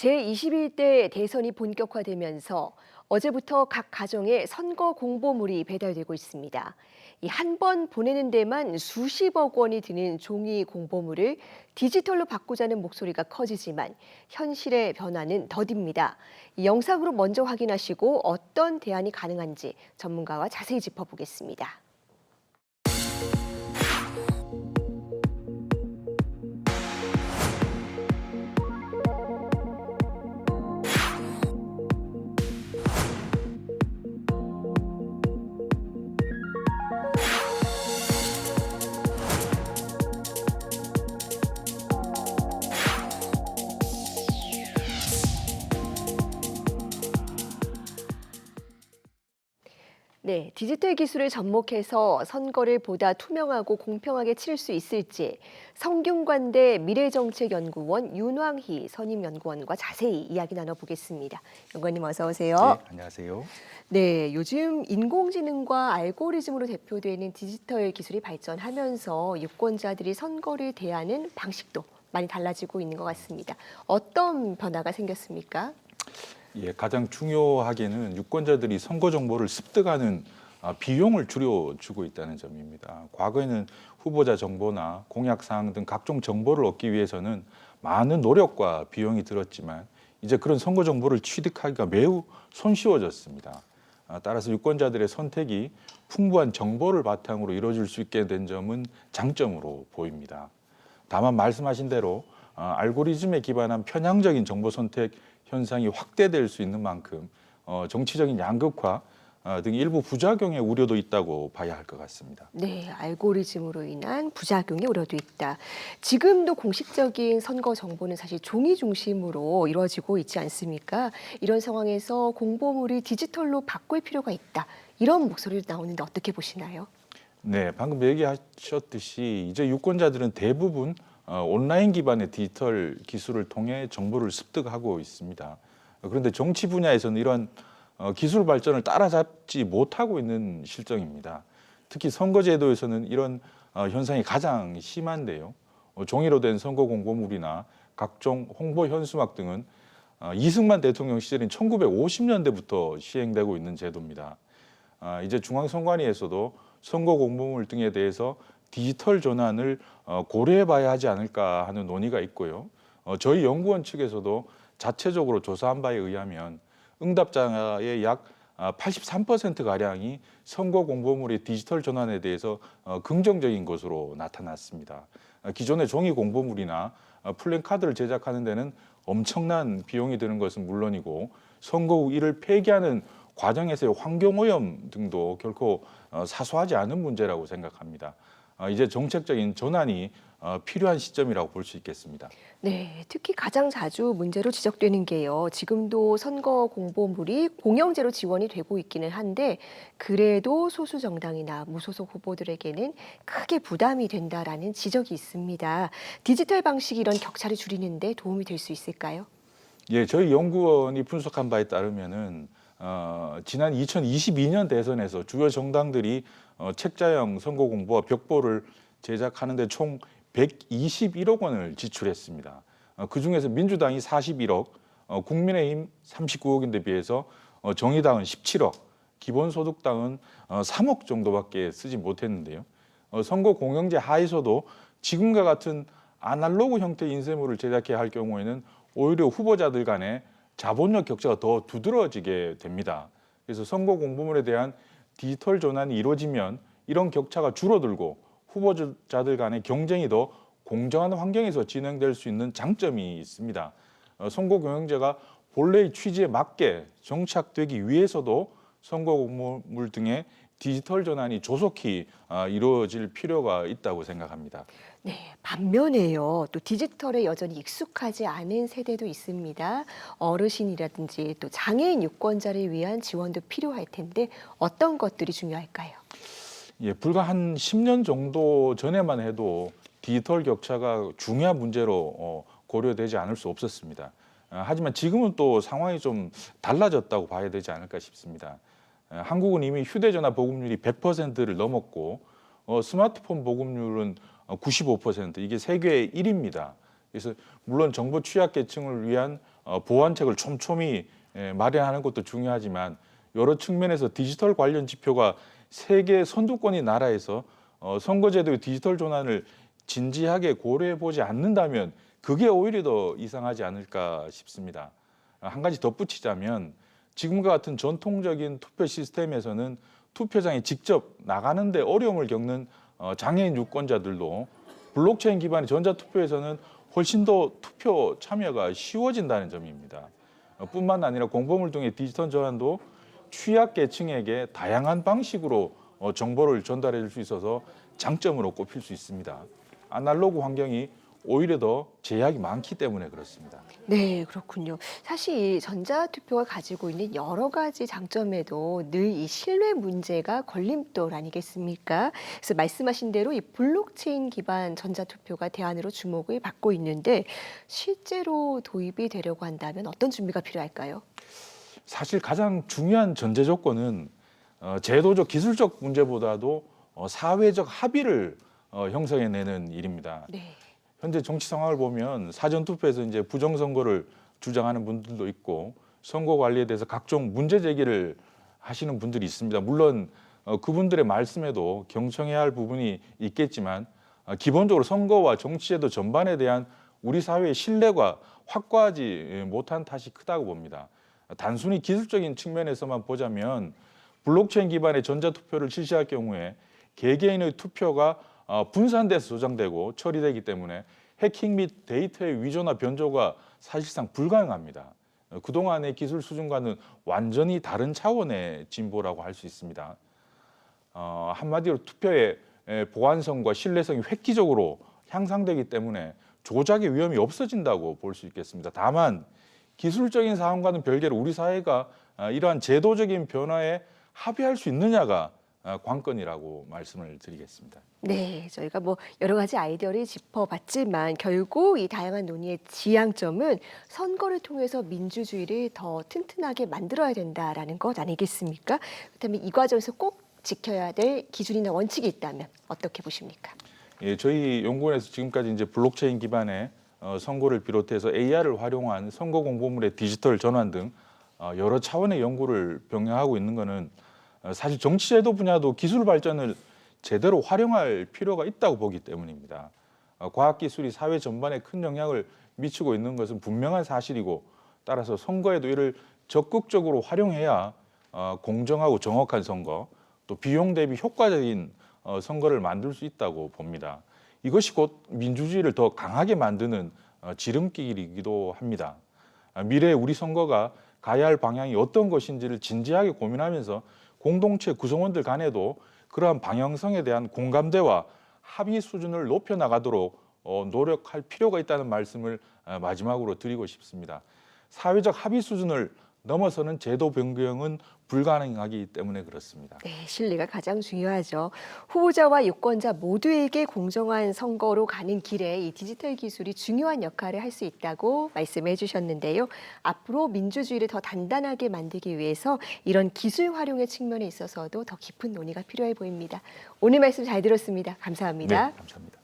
제21대 대선이 본격화되면서 어제부터 각 가정에 선거 공보물이 배달되고 있습니다. 이 한 번 보내는 데만 수십억 원이 드는 종이 공보물을 디지털로 바꾸자는 목소리가 커지지만 현실의 변화는 더딥니다. 이 영상으로 먼저 확인하시고 어떤 대안이 가능한지 전문가와 자세히 짚어보겠습니다. 네, 디지털 기술을 접목해서 선거를 보다 투명하고 공평하게 치를 수 있을지 성균관대 미래정책연구원 윤왕희 선임연구원과 자세히 이야기 나눠보겠습니다. 연구원님 어서 오세요. 네, 안녕하세요. 네, 요즘 인공지능과 알고리즘으로 대표되는 디지털 기술이 발전하면서 유권자들이 선거를 대하는 방식도 많이 달라지고 있는 것 같습니다. 어떤 변화가 생겼습니까? 예, 가장 중요하게는 유권자들이 선거 정보를 습득하는 비용을 줄여주고 있다는 점입니다. 과거에는 후보자 정보나 공약 사항 등 각종 정보를 얻기 위해서는 많은 노력과 비용이 들었지만 이제 그런 선거 정보를 취득하기가 매우 손쉬워졌습니다. 따라서 유권자들의 선택이 풍부한 정보를 바탕으로 이루어질 수 있게 된 점은 장점으로 보입니다. 다만 말씀하신 대로 알고리즘에 기반한 편향적인 정보 선택 현상이 확대될 수 있는 만큼 정치적인 양극화 등 일부 부작용의 우려도 있다고 봐야 할 것 같습니다. 네, 알고리즘으로 인한 부작용의 우려도 있다. 지금도 공식적인 선거 정보는 사실 종이 중심으로 이루어지고 있지 않습니까? 이런 상황에서 공보물이 디지털로 바꿀 필요가 있다. 이런 목소리도 나오는데 어떻게 보시나요? 네, 방금 얘기하셨듯이 이제 유권자들은 대부분 온라인 기반의 디지털 기술을 통해 정보를 습득하고 있습니다. 그런데 정치 분야에서는 이런 기술 발전을 따라잡지 못하고 있는 실정입니다. 특히 선거제도에서는 이런 현상이 가장 심한데요. 종이로 된 선거 공보물이나 각종 홍보 현수막 등은 이승만 대통령 시절인 1950년대부터 시행되고 있는 제도입니다. 이제 중앙선관위에서도 선거 공보물 등에 대해서 디지털 전환을 고려해 봐야 하지 않을까 하는 논의가 있고요. 저희 연구원 측에서도 자체적으로 조사한 바에 의하면 응답자의 약 83%가량이 선거 공보물의 디지털 전환에 대해서 긍정적인 것으로 나타났습니다. 기존의 종이 공보물이나 플랜카드를 제작하는 데는 엄청난 비용이 드는 것은 물론이고 선거 후 이를 폐기하는 과정에서의 환경오염 등도 결코 사소하지 않은 문제라고 생각합니다. 이제 정책적인 전환이 필요한 시점이라고 볼 수 있겠습니다. 네, 특히 가장 자주 문제로 지적되는 게요. 지금도 선거 공보물이 공영제로 지원이 되고 있기는 한데 그래도 소수 정당이나 무소속 후보들에게는 크게 부담이 된다라는 지적이 있습니다. 디지털 방식이 이런 격차를 줄이는 데 도움이 될 수 있을까요? 예, 저희 연구원이 분석한 바에 따르면은 지난 2022년 대선에서 주요 정당들이 책자형 선거 공보와 벽보를 제작하는데 총 121억 원을 지출했습니다. 그중에서 민주당이 41억, 국민의힘 39억인데 비해서 정의당은 17억, 기본소득당은 3억 정도밖에 쓰지 못했는데요. 선거 공영제 하에서도 지금과 같은 아날로그 형태의 인쇄물을 제작해야 할 경우에는 오히려 후보자들 간의 자본력 격차가 더 두드러지게 됩니다. 그래서 선거 공보물에 대한 디지털 전환이 이루어지면 이런 격차가 줄어들고 후보자들 간의 경쟁이 더 공정한 환경에서 진행될 수 있는 장점이 있습니다. 선거 경영제가 본래의 취지에 맞게 정착되기 위해서도 선거 공보물 등의 디지털 전환이 조속히 이루어질 필요가 있다고 생각합니다. 네, 반면에요. 또 디지털에 여전히 익숙하지 않은 세대도 있습니다. 어르신이라든지 또 장애인 유권자를 위한 지원도 필요할 텐데 어떤 것들이 중요할까요? 예, 불과 한 10년 정도 전에만 해도 디지털 격차가 중요한 문제로 고려되지 않을 수 없었습니다. 하지만 지금은 또 상황이 좀 달라졌다고 봐야 되지 않을까 싶습니다. 한국은 이미 휴대전화 보급률이 100%를 넘었고 스마트폰 보급률은 95%, 이게 세계 1위입니다. 그래서 물론 정보 취약계층을 위한 보완책을 촘촘히 마련하는 것도 중요하지만 여러 측면에서 디지털 관련 지표가 세계 선두권인 나라에서 선거제도의 디지털 전환을 진지하게 고려해 보지 않는다면 그게 오히려 더 이상하지 않을까 싶습니다. 한 가지 덧붙이자면 지금과 같은 전통적인 투표 시스템에서는 투표장에 직접 나가는데 어려움을 겪는 장애인 유권자들도 블록체인 기반의 전자투표에서는 훨씬 더 투표 참여가 쉬워진다는 점입니다. 뿐만 아니라 공보물 등의 디지털 전환도 취약계층에게 다양한 방식으로 정보를 전달해 줄 수 있어서 장점으로 꼽힐 수 있습니다. 아날로그 환경이 오히려 더 제약이 많기 때문에 그렇습니다. 네, 그렇군요. 사실 이 전자투표가 가지고 있는 여러 가지 장점에도 늘 이 신뢰 문제가 걸림돌 아니겠습니까? 그래서 말씀하신 대로 이 블록체인 기반 전자투표가 대안으로 주목을 받고 있는데 실제로 도입이 되려고 한다면 어떤 준비가 필요할까요? 사실 가장 중요한 전제 조건은 제도적 기술적 문제보다도 사회적 합의를 형성해내는 일입니다. 네. 현재 정치 상황을 보면 사전 투표에서 이제 부정 선거를 주장하는 분들도 있고 선거 관리에 대해서 각종 문제 제기를 하시는 분들이 있습니다. 물론 그분들의 말씀에도 경청해야 할 부분이 있겠지만 기본적으로 선거와 정치제도 전반에 대한 우리 사회의 신뢰가 확고하지 못한 탓이 크다고 봅니다. 단순히 기술적인 측면에서만 보자면 블록체인 기반의 전자투표를 실시할 경우에 개개인의 투표가 분산돼서 저장되고 처리되기 때문에 해킹 및 데이터의 위조나 변조가 사실상 불가능합니다. 그동안의 기술 수준과는 완전히 다른 차원의 진보라고 할 수 있습니다. 한마디로 투표의 보안성과 신뢰성이 획기적으로 향상되기 때문에 조작의 위험이 없어진다고 볼 수 있겠습니다. 다만 기술적인 상황과는 별개로 우리 사회가 이러한 제도적인 변화에 합의할 수 있느냐가 관건이라고 말씀을 드리겠습니다. 네, 저희가 뭐 여러 가지 아이디어를 짚어봤지만 결국 이 다양한 논의의 지향점은 선거를 통해서 민주주의를 더 튼튼하게 만들어야 된다라는 것 아니겠습니까? 그렇다면 이 과정에서 꼭 지켜야 될 기준이나 원칙이 있다면 어떻게 보십니까? 예, 저희 연구원에서 지금까지 이제 블록체인 기반의 선거를 비롯해서 AR을 활용한 선거 공보물의 디지털 전환 등 여러 차원의 연구를 병행하고 있는 것은 사실 정치제도 분야도 기술 발전을 제대로 활용할 필요가 있다고 보기 때문입니다. 과학기술이 사회 전반에 큰 영향을 미치고 있는 것은 분명한 사실이고 따라서 선거에도 이를 적극적으로 활용해야 공정하고 정확한 선거, 또 비용 대비 효과적인 선거를 만들 수 있다고 봅니다. 이것이 곧 민주주의를 더 강하게 만드는 지름길이기도 합니다. 미래의 우리 선거가 가야 할 방향이 어떤 것인지를 진지하게 고민하면서 공동체 구성원들 간에도 그러한 방향성에 대한 공감대와 합의 수준을 높여나가도록 노력할 필요가 있다는 말씀을 마지막으로 드리고 싶습니다. 사회적 합의 수준을 넘어서는 제도 변경은 불가능하기 때문에 그렇습니다. 네, 신뢰가 가장 중요하죠. 후보자와 유권자 모두에게 공정한 선거로 가는 길에 이 디지털 기술이 중요한 역할을 할 수 있다고 말씀해 주셨는데요. 앞으로 민주주의를 더 단단하게 만들기 위해서 이런 기술 활용의 측면에 있어서도 더 깊은 논의가 필요해 보입니다. 오늘 말씀 잘 들었습니다. 감사합니다. 네, 감사합니다.